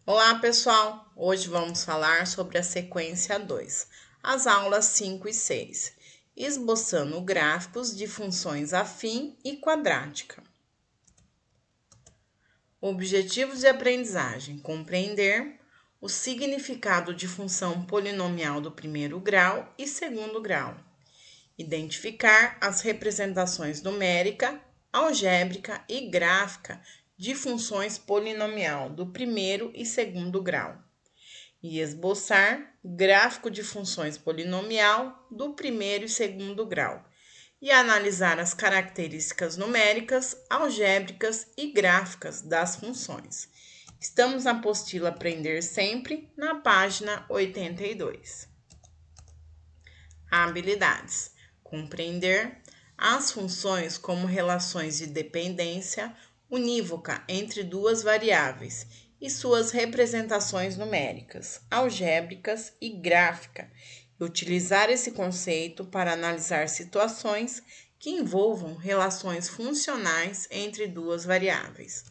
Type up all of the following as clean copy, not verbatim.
Olá, pessoal! Hoje vamos falar sobre a sequência 2, as aulas 5 e 6, esboçando gráficos de funções afim e quadrática. Objetivos de aprendizagem: compreender o significado de função polinomial do primeiro grau e segundo grau, identificar as representações numérica, algébrica e gráfica de funções polinomial do primeiro e segundo grau, e esboçar gráfico de funções polinomial do primeiro e segundo grau, e analisar as características numéricas, algébricas e gráficas das funções. Estamos na apostila Aprender Sempre, na página 82. Habilidades: compreender as funções como relações de dependência unívoca entre duas variáveis e suas representações numéricas, algébricas e gráfica, e utilizar esse conceito para analisar situações que envolvam relações funcionais entre duas variáveis.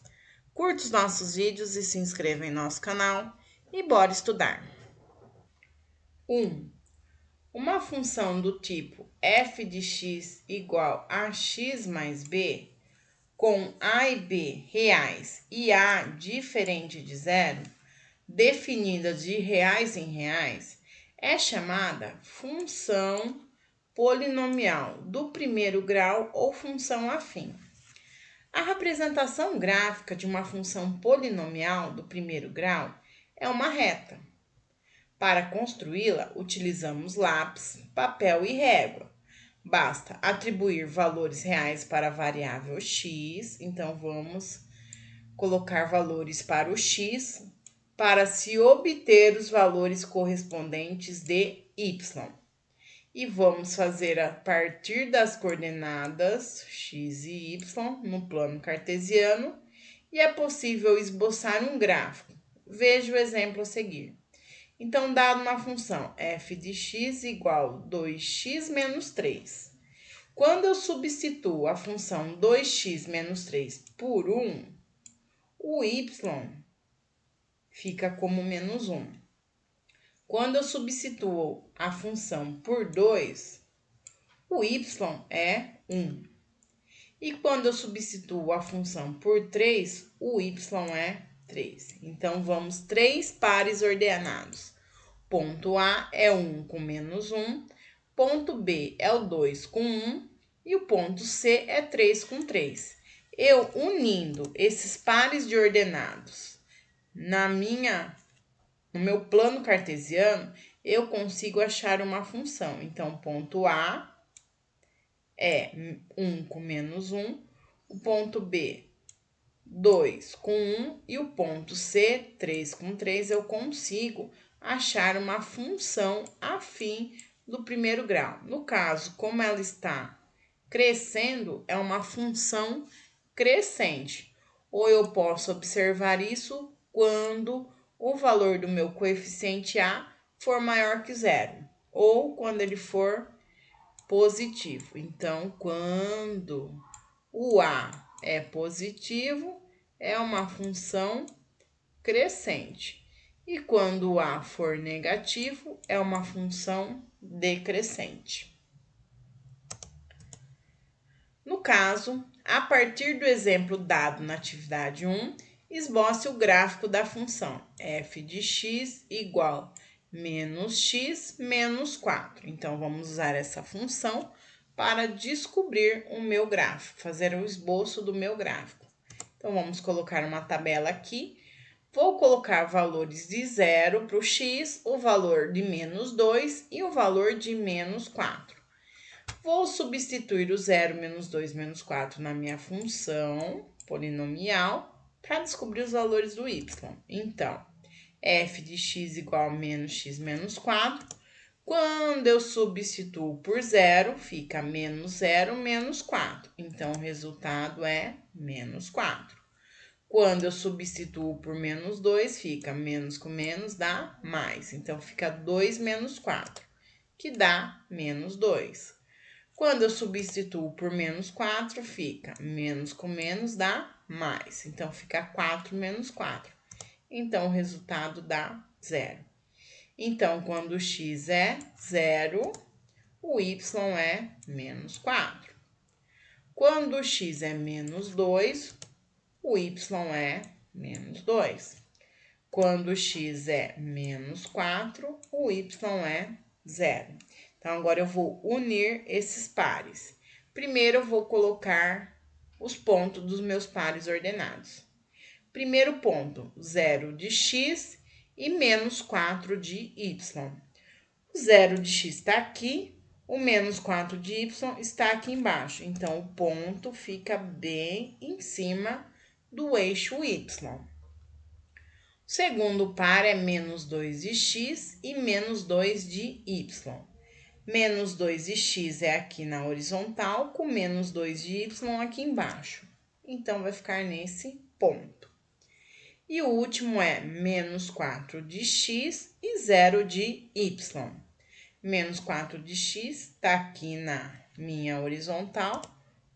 Curta os nossos vídeos e se inscreva em nosso canal e bora estudar! 1. Uma função do tipo f de x igual a x mais b, com a e b reais e a diferente de zero, definida de reais em reais, é chamada função polinomial do primeiro grau ou função afim. A representação gráfica de uma função polinomial do primeiro grau é uma reta. Para construí-la, utilizamos lápis, papel e régua. Basta atribuir valores reais para a variável x, então vamos colocar valores para o x, para se obter os valores correspondentes de y. E vamos fazer a partir das coordenadas x e y no plano cartesiano, e é possível esboçar um gráfico. Veja o exemplo a seguir. Então, dado uma função f de x igual 2x menos 3. Quando eu substituo a função 2x menos 3 por 1, o y fica como menos 1. Quando eu substituo a função por 2, o y é 1. E quando eu substituo a função por 3, o y é 3. Então, vamos 3 pares ordenados. Ponto A é 1 com menos 1, ponto B é o 2 com 1 e o ponto C é 3 com 3. Eu unindo esses pares de ordenados no meu plano cartesiano, eu consigo achar uma função. Então, ponto A é 1 com menos 1, o ponto B 2 com 1 e o ponto C 3 com 3, eu consigo achar uma função afim do primeiro grau. No caso, como ela está crescendo, é uma função crescente. Ou eu posso observar isso quando o valor do meu coeficiente A for maior que zero, ou quando ele for positivo. Então, quando o A é positivo, é uma função crescente. E quando o A for negativo, é uma função decrescente. No caso, a partir do exemplo dado na atividade 1, esboce o gráfico da função f de x igual menos x menos 4. Então, vamos usar essa função para descobrir o meu gráfico, fazer o esboço do meu gráfico. Então, vamos colocar uma tabela aqui. Vou colocar valores de 0 para o x, o valor de menos 2 e o valor de menos 4. Vou substituir o 0, menos 2, menos 4 na minha função polinomial para descobrir os valores do y. Então, f de x igual a menos x menos 4. Quando eu substituo por 0, fica menos 0, menos 4. Então, o resultado é menos 4. Quando eu substituo por menos 2, fica menos com menos dá mais. Então, fica 2 menos 4. que dá menos 2. Quando eu substituo por menos 4, fica menos com menos dá mais. Então, fica 4 menos 4. Então, o resultado dá 0. Então, quando o x é 0, o y é menos 4. Quando o x é menos 2, o y é menos 2. Quando o x é menos 4, o y é 0. Então, agora eu vou unir esses pares. Primeiro, eu vou colocar os pontos dos meus pares ordenados. Primeiro ponto, 0 de x e menos 4 de y. O 0 de x está aqui, o menos 4 de y está aqui embaixo. Então, o ponto fica bem em cima do eixo y. O segundo par é menos 2 de x e menos 2 de y. Menos 2 de x é aqui na horizontal, com menos 2 de y aqui embaixo. Então, vai ficar nesse ponto. E o último é menos 4 de x e 0 de y. Menos 4 de x está aqui na minha horizontal,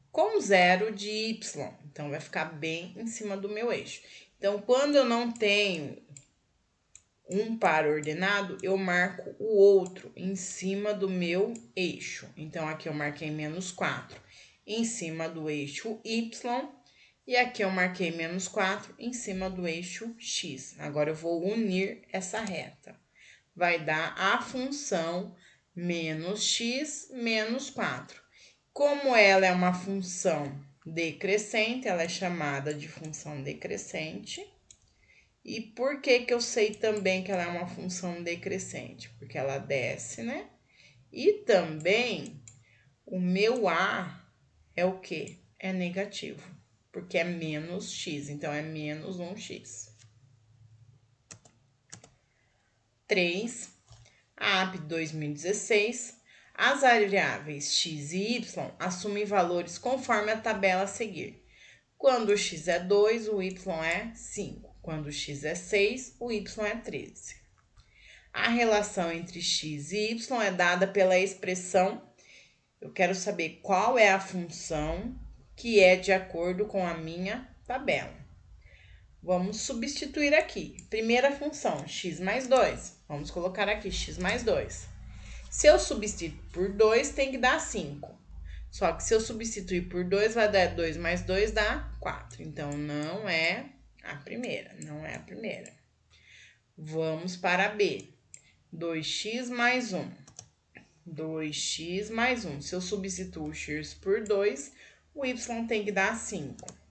com 0 de y. Então, vai ficar bem em cima do meu eixo. Então, quando eu não tenho um par ordenado, eu marco o outro em cima do meu eixo. Então, aqui eu marquei menos 4 em cima do eixo y. E aqui eu marquei menos 4 em cima do eixo x. Agora, eu vou unir essa reta. Vai dar a função menos x menos 4. Como ela é uma função decrescente, ela é chamada de função decrescente. E por que que eu sei também que ela é uma função decrescente? Porque ela desce, né? E também o meu a é o quê? É negativo, porque é menos x, então é menos 1x. 3. AAP 2016. As variáveis x e y assumem valores conforme a tabela a seguir. Quando o x é 2, o y é 5. Quando o x é 6, o y é 13. A relação entre x e y é dada pela expressão. Eu quero saber qual é a função que é de acordo com a minha tabela. Vamos substituir aqui. Primeira função, x mais 2. Vamos colocar aqui x mais 2. Se eu substituir por 2, tem que dar 5. Só que se eu substituir por 2, vai dar 2 mais 2 dá 4. Então, não é a primeira, não é a primeira. Vamos para B. 2x mais 1. 2x mais 1. Se eu substituo x por 2, o y tem que dar 5.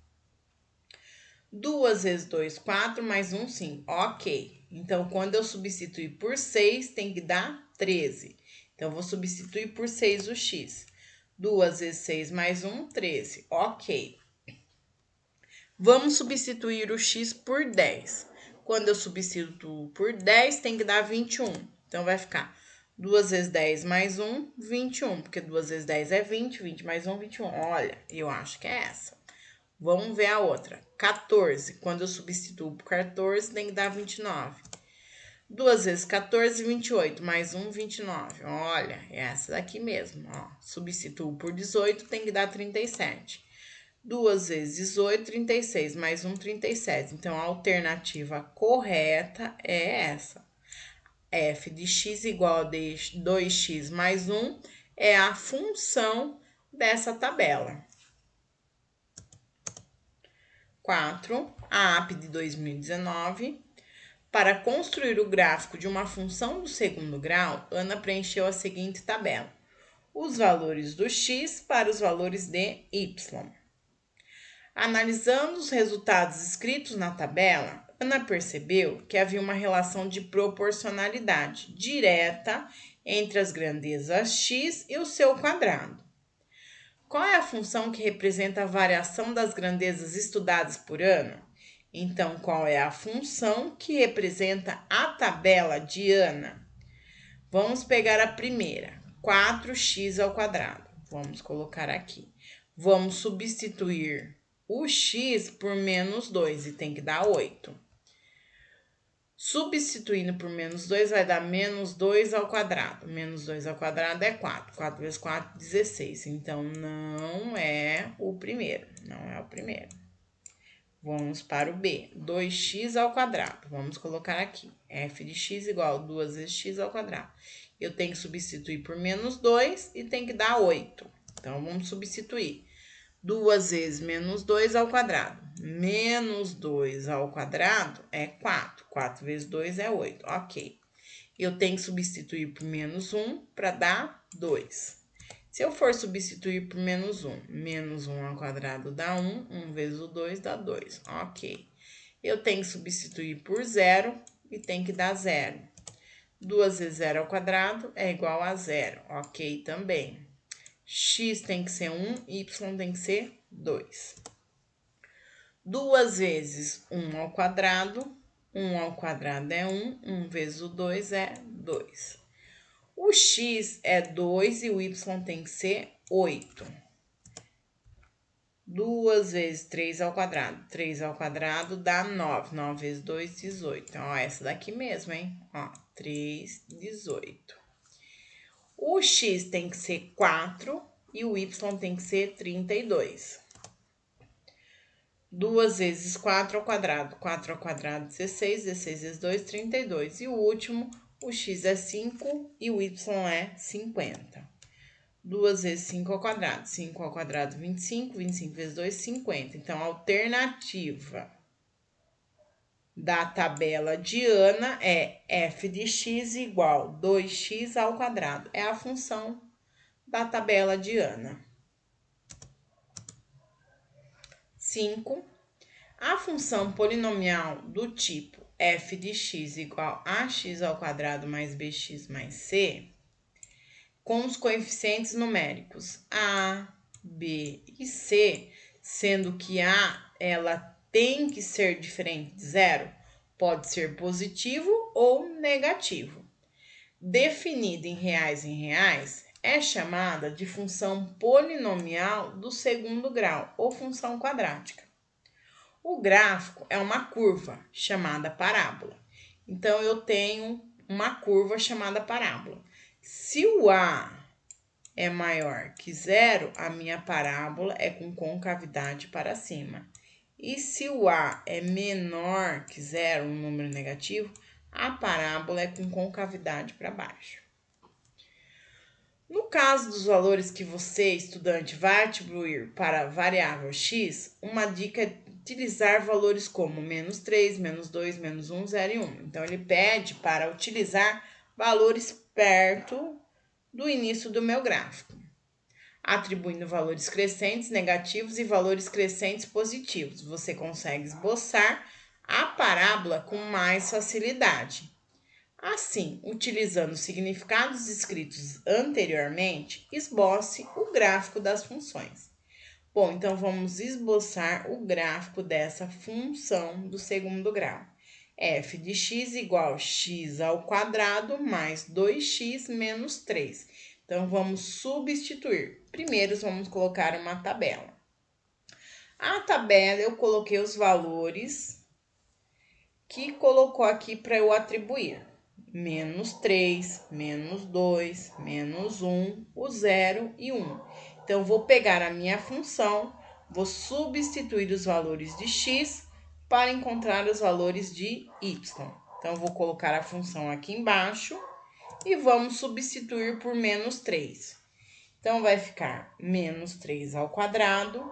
2 vezes 2, 4, mais 1, 5. Ok. Então, quando eu substituir por 6, tem que dar 13. Então, eu vou substituir por 6 o x. 2 vezes 6 mais 1, 13. Ok. Vamos substituir o x por 10. Quando eu substituo por 10, tem que dar 21. Então, vai ficar 2 vezes 10 mais 1, 21. Porque 2 vezes 10 é 20, 20 mais 1, 21. Olha, eu acho que é essa. Vamos ver a outra. 14. Quando eu substituo por 14, tem que dar 29. 2 vezes 14, 28. Mais 1, 29. Olha, é essa daqui mesmo. Ó. Substituo por 18, tem que dar 37. 2 vezes 18, 36. Mais 1, 37. Então, a alternativa correta é essa. F de x igual a 2x mais 1 é a função dessa tabela. 4. A AAP de 2019. Para construir o gráfico de uma função do segundo grau, Ana preencheu a seguinte tabela. Os valores do x para os valores de y. Analisando os resultados escritos na tabela, Ana percebeu que havia uma relação de proporcionalidade direta entre as grandezas x e o seu quadrado. Qual é a função que representa a variação das grandezas estudadas por Ana? Então, qual é a função que representa a tabela de Ana? Vamos pegar a primeira, 4x ao quadrado. Vamos colocar aqui. Vamos substituir o x por menos 2 e tem que dar 8. Substituindo por menos 2 vai dar menos 2 ao quadrado. Menos 2 ao quadrado é 4. 4 vezes 4, 16. Então, não é o primeiro. Não é o primeiro. Vamos para o B. 2x ao quadrado. Vamos colocar aqui. F de x igual a 2 vezes x ao quadrado. Eu tenho que substituir por menos 2 e tem que dar 8. Então, vamos substituir. 2 vezes menos 2 ao quadrado. Menos 2 ao quadrado é 4. 4 vezes 2 é 8. Ok. Eu tenho que substituir por menos 1 para dar 2. Se eu for substituir por menos 1 ao quadrado dá 1. 1 vezes o 2 dá 2. Ok. Eu tenho que substituir por 0 e tem que dar 0. 2 vezes 0 ao quadrado é igual a 0. Ok também. X tem que ser 1, y tem que ser 2. 2 vezes 1 ao quadrado. 1 ao quadrado é 1. 1 vezes o 2 é 2. O x é 2 e o y tem que ser 8. 2 vezes 3 ao quadrado. 3 ao quadrado dá 9. 9 vezes 2, 18. Então, ó, essa daqui mesmo, hein? Ó, 3, 18. O x tem que ser 4 e o y tem que ser 32. 2 vezes 4 ao quadrado. 4 ao quadrado, 16. 16 vezes 2, 32. E o último, o x é 5 e o y é 50. 2 vezes 5 ao quadrado. 5 ao quadrado, 25. 25 vezes 2, 50. Então, a alternativa da tabela de Ana é f de x igual 2x ao quadrado. É a função da tabela de Ana. 5. A função polinomial do tipo f de x igual a x ao quadrado mais bx mais c, com os coeficientes numéricos a, b e c, sendo que a ela tem que ser diferente de zero, pode ser positivo ou negativo. Definida em reais, é chamada de função polinomial do segundo grau, ou função quadrática. O gráfico é uma curva chamada parábola. Então, eu tenho uma curva chamada parábola. Se o A é maior que zero, a minha parábola é com concavidade para cima. E se o A é menor que zero, um número negativo, a parábola é com concavidade para baixo. No caso dos valores que você, estudante, vai atribuir para a variável x, uma dica é utilizar valores como menos 3, menos 2, menos 1, 0 e 1. Então, ele pede para utilizar valores perto do início do meu gráfico, atribuindo valores crescentes negativos e valores crescentes positivos. Você consegue esboçar a parábola com mais facilidade. Assim, utilizando os significados escritos anteriormente, esboce o gráfico das funções. Bom, então vamos esboçar o gráfico dessa função do segundo grau. F de x igual a x ao quadrado mais 2x menos 3. Então, vamos substituir. Primeiro, vamos colocar uma tabela. A tabela, eu coloquei os valores que colocou aqui para eu atribuir. Menos 3, menos 2, menos 1, o 0 e 1. Então, vou pegar a minha função, vou substituir os valores de x para encontrar os valores de y. Então, vou colocar a função aqui embaixo e vamos substituir por menos 3. Então, vai ficar menos 3 ao quadrado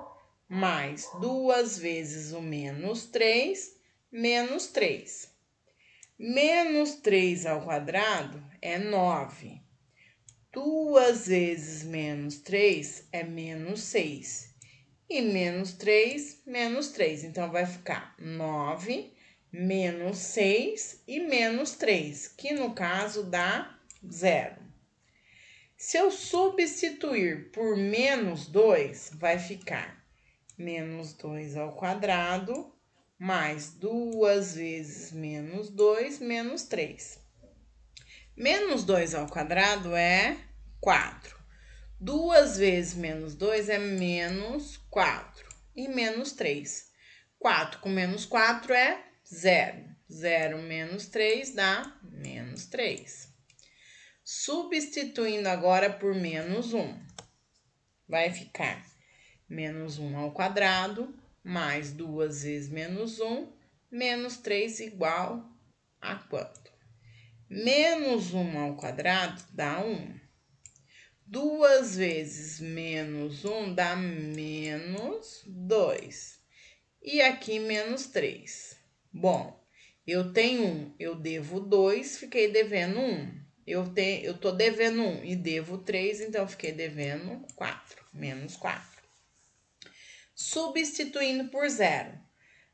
mais 2 vezes o menos 3, menos 3. Menos 3 ao quadrado é 9. 2 vezes menos 3 é menos 6. E menos 3, menos 3. Então, vai ficar 9, menos 6 e menos 3, que no caso dá 0. Se eu substituir por menos 2, vai ficar menos 2 ao quadrado mais 2 vezes menos 2, menos 3. Menos 2 ao quadrado é 4. 2 vezes menos 2 é menos 4. E menos 3. 4 com menos 4 é 0. 0 menos 3 dá menos 3. Substituindo agora por menos 1, vai ficar menos 1 ao quadrado, mais 2 vezes menos 1, menos 3 igual a quanto? Menos 1 ao quadrado dá 1. 2 vezes menos 1 dá menos 2. E aqui menos 3. Bom, eu tenho 1, eu devo 2, fiquei devendo 1. Eu tô devendo 1 e devo 3, então fiquei devendo 4, menos 4. Substituindo por 0.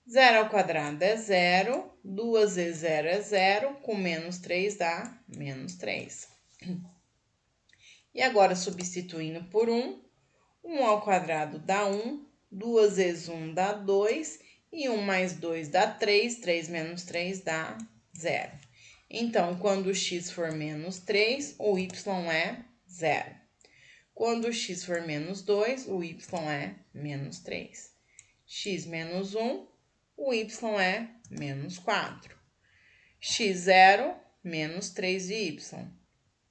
0 ao quadrado é 0, 2 vezes 0 é 0, com menos 3 dá menos 3. E agora, substituindo por 1, 1 ao quadrado dá 1, 2 vezes 1 dá 2, e 1 mais 2 dá 3, 3 menos 3 dá 0. Então, quando o x for menos 3, o y é 0. Quando o x for menos 2, o y é menos 3. X menos 1, o y é menos 4. X0, menos 3 de y.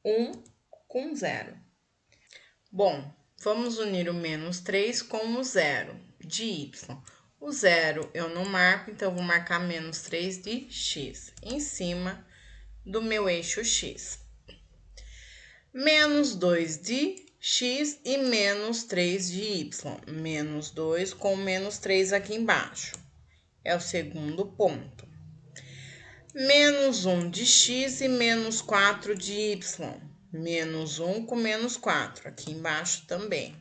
1 com 0. Bom, vamos unir o menos 3 com o 0 de y. O 0 eu não marco, então eu vou marcar menos 3 de x em cima do meu eixo x. Menos 2 de x e menos 3 de y. Menos 2 com menos 3 aqui embaixo. É o segundo ponto. Menos 1 de x e menos 4 de y. Menos 1 com menos 4, aqui embaixo também.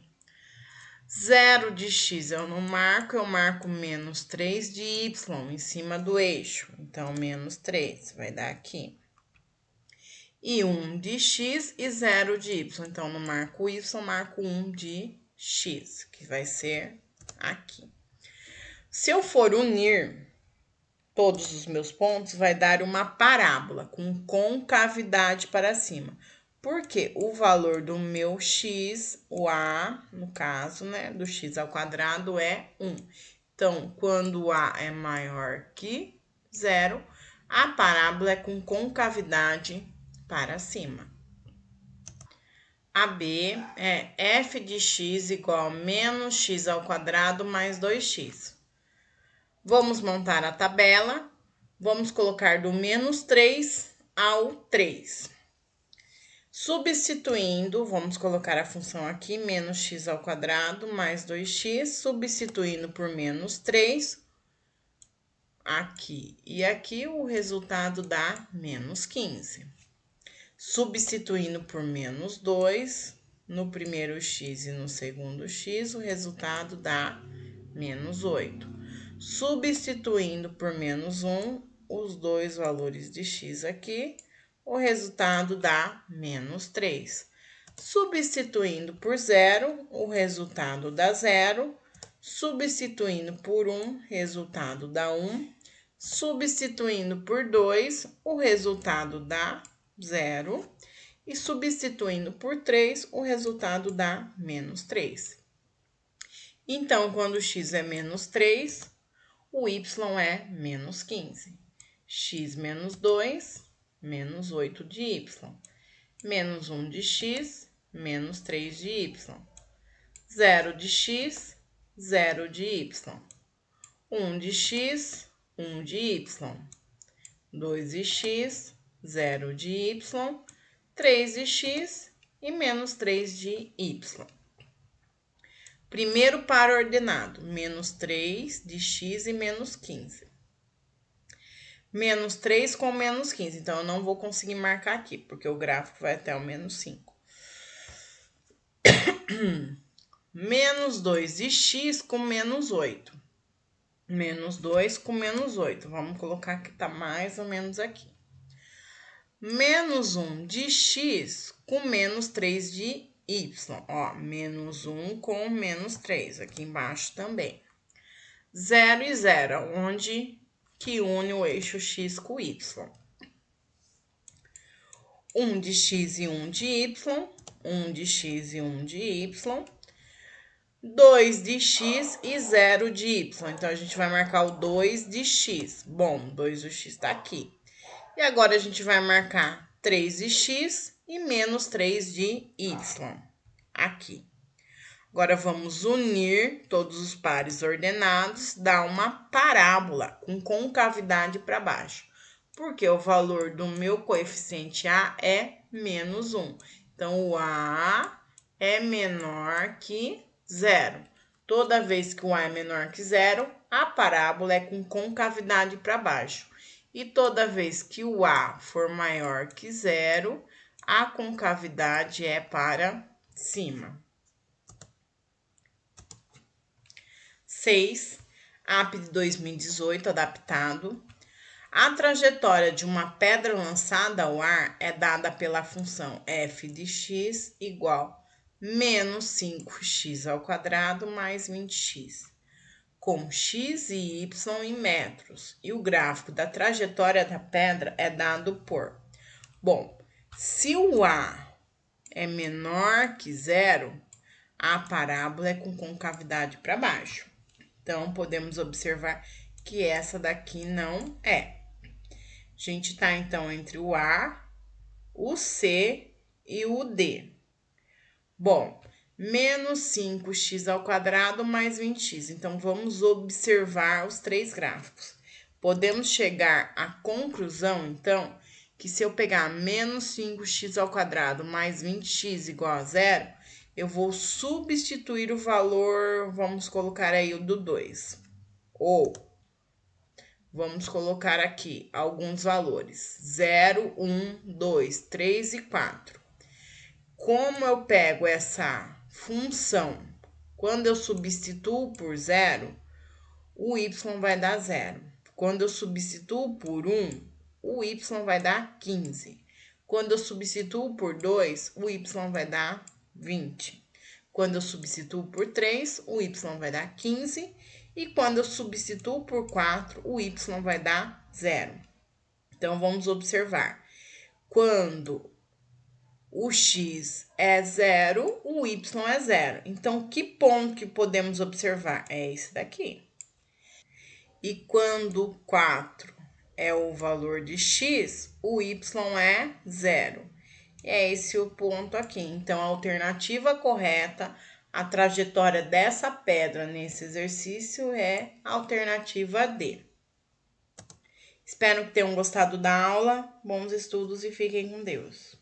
0 de x eu não marco, eu marco menos 3 de y em cima do eixo. Então, menos 3 vai dar aqui. E 1 de x e 0 de y. Então, não marco y, marco 1 de x, que vai ser aqui. Se eu for unir todos os meus pontos, vai dar uma parábola com concavidade para cima. Porque o valor do meu x, o a, no caso, né, do x ao quadrado é 1. Então, quando o a é maior que 0, a parábola é com concavidade para cima. A B é f de x igual a menos x ao quadrado mais 2x. Vamos montar a tabela. Vamos colocar do menos 3 ao 3. Substituindo, vamos colocar a função aqui, menos x ao quadrado mais 2x, substituindo por menos 3, aqui e aqui, o resultado dá menos 15. Substituindo por menos 2, no primeiro x e no segundo x, o resultado dá menos 8. Substituindo por menos 1, os dois valores de x aqui, o resultado dá menos 3. Substituindo por 0, o resultado dá 0. Substituindo por 1, resultado dá 1. Substituindo por 2, o resultado dá 0. E substituindo por 3, o resultado dá menos 3. Então, quando x é menos 3, o y é menos 15. X menos 2, menos 8 de y. Menos 1 de x, menos 3 de y. 0 de x, 0 de y. 1 de x, 1 de y. 2 de x, 0 de y. 3 de x e menos 3 de y. Primeiro par ordenado, menos 3 de x e menos 15. Menos 3 com menos 15, então eu não vou conseguir marcar aqui, porque o gráfico vai até o menos 5. Menos 2 de x com menos 8. Menos 2 com menos 8. Vamos colocar que tá mais ou menos aqui. Menos 1 de x com menos 3 de y. Ó, menos 1 com menos 3, aqui embaixo também. 0 e 0, onde que une o eixo x com y. 1 de x e 1 de y. 1 de x e 1 de y. 2 de x e 0 de y. Então, a gente vai marcar o 2 de x. Bom, 2 do x está aqui. E agora, a gente vai marcar 3 de x e menos 3 de y. Aqui. Agora, vamos unir todos os pares ordenados, dar uma parábola com concavidade para baixo. Porque o valor do meu coeficiente A é menos 1. Então, o A é menor que 0. Toda vez que o A é menor que 0, a parábola é com concavidade para baixo. E toda vez que o A for maior que 0, a concavidade é para cima. 6. AP de 2018, adaptado. A trajetória de uma pedra lançada ao ar é dada pela função f de x igual menos 5x ao quadrado mais 20x, com x e y em metros. E o gráfico da trajetória da pedra é dado por... Bom, se o A é menor que 0, a parábola é com concavidade para baixo. Então, podemos observar que essa daqui não é. A gente está, então, entre o A, o C e o D. Bom, menos 5x ao quadrado mais 20x. Então, vamos observar os três gráficos. Podemos chegar à conclusão, então, que se eu pegar menos 5x ao quadrado mais 20x igual a 0, eu vou substituir o valor, vamos colocar aí o do 2. Ou, vamos colocar aqui alguns valores: 0, 1, 2, 3 e 4. Como eu pego essa função, quando eu substituo por 0, o y vai dar 0. Quando eu substituo por 1, o y vai dar 15. Quando eu substituo por 2, o y vai dar 20. Quando eu substituo por 3, o y vai dar 15. E quando eu substituo por 4, o y vai dar 0. Então, vamos observar. Quando o x é 0, o y é 0. Então, que ponto que podemos observar? É esse daqui. E quando 4 é o valor de x, o y é 0. É esse o ponto aqui. Então, a alternativa correta, a trajetória dessa pedra nesse exercício é a alternativa D. Espero que tenham gostado da aula. Bons estudos e fiquem com Deus.